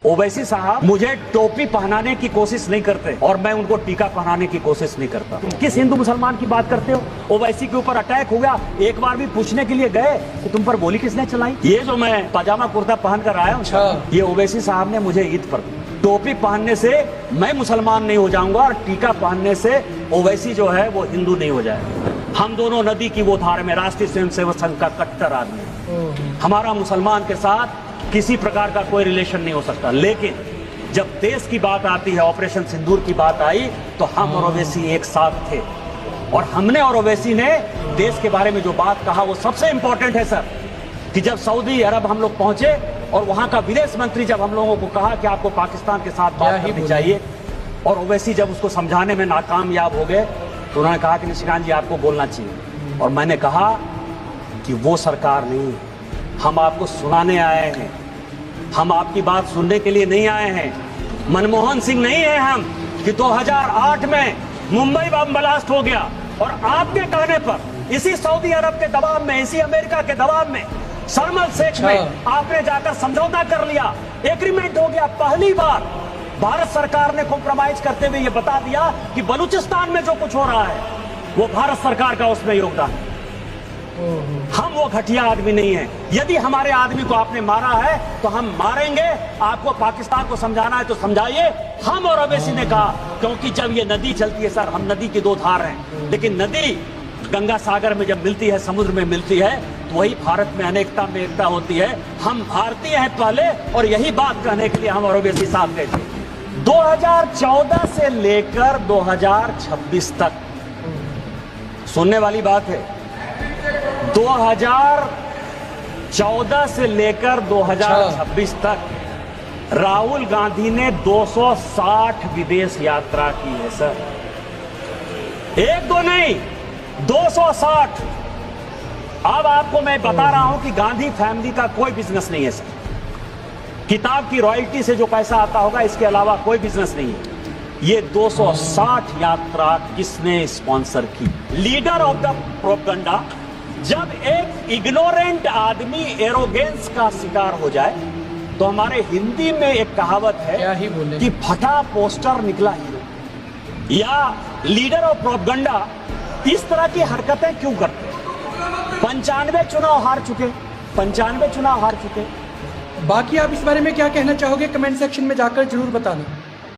ओवैसी साहब मुझे टोपी पहनाने की कोशिश नहीं करते और मैं उनको टीका पहनाने की कोशिश नहीं करता। तुम किस हिंदू मुसलमान की बात करते हो? ओवैसी के ऊपर अटैक हो गया, एक बार भी पूछने के लिए गए कि तुम पर गोली किसने चलाई? ये जो मैं पजामा कुर्ता पहन कर आया हूँ, ये ओवैसी साहब ने मुझे ईद पर टोपी पहनने से मैं मुसलमान नहीं हो जाऊंगा और टीका पहनने से ओवैसी जो है वो हिंदू नहीं हो जाएगा। हम दोनों नदी की वो धार में राष्ट्रीय स्वयंसेवक संघ का कट्टर आदमी, हमारा मुसलमान के साथ किसी प्रकार का कोई रिलेशन नहीं हो सकता। लेकिन जब देश की बात आती है, ऑपरेशन सिंदूर की बात आई, तो हम और ओवैसी एक साथ थे और हमने और ओवैसी ने देश के बारे में जो बात कहा वो सबसे इंपॉर्टेंट है सर। कि जब सऊदी अरब हम लोग पहुंचे और वहां का विदेश मंत्री जब हम लोगों को कहा कि आपको पाकिस्तान के साथ बात करनी चाहिए और ओवैसी जब उसको समझाने में नाकामयाब हो गए तो उन्होंने कहा कि निशिकांत जी आपको बोलना चाहिए। और मैंने कहा कि वो सरकार नहीं, हम आपको सुनाने आए हैं, हम आपकी बात सुनने के लिए नहीं आए हैं। मनमोहन सिंह नहीं है हम कि 2008 में मुंबई बम ब्लास्ट हो गया और आपके कहने पर इसी सऊदी अरब के दबाव में, इसी अमेरिका के दबाव में, शर्म अल शेख में आपने जाकर समझौता कर लिया, एग्रीमेंट हो गया। पहली बार भारत सरकार ने कॉम्प्रोमाइज करते हुए ये बता दिया कि बलूचिस्तान में जो कुछ हो रहा है वो भारत सरकार का उसमें योगदान है। हम वो घटिया आदमी नहीं है। यदि हमारे आदमी को आपने मारा है तो हम मारेंगे। आपको पाकिस्तान को समझाना है तो समझाइए। हम और ओवैसी ने कहा, क्योंकि जब ये नदी चलती है सर, हम नदी की दो धार हैं, लेकिन नदी गंगा सागर में जब मिलती है, समुद्र में मिलती है, तो वही भारत में अनेकता में एकता होती है। हम भारतीय हैं पहले, और यही बात कहने के लिए हम और ओवैसी साथ गए थे। 2014 से लेकर 2026 तक, सुनने वाली बात है, 2014 से लेकर 2026 तक राहुल गांधी ने 260 विदेश यात्रा की है सर। एक दो नहीं, 260। अब आपको मैं बता रहा हूं कि गांधी फैमिली का कोई बिजनेस नहीं है सर। किताब की रॉयल्टी से जो पैसा आता होगा, इसके अलावा कोई बिजनेस नहीं है। ये 260 यात्रा किसने स्पॉन्सर की? Leader of the propaganda. जब एक इग्नोरेंट आदमी एरोगेंस का शिकार हो जाए तो हमारे हिंदी में एक कहावत है कि फटा पोस्टर निकला हीरो, या लीडर ऑफ प्रोपेगेंडा इस तरह की हरकतें क्यों करते? 95 चुनाव हार चुके, 95 चुनाव हार चुके। बाकी आप इस बारे में क्या कहना चाहोगे? कमेंट सेक्शन में जाकर जरूर बताना।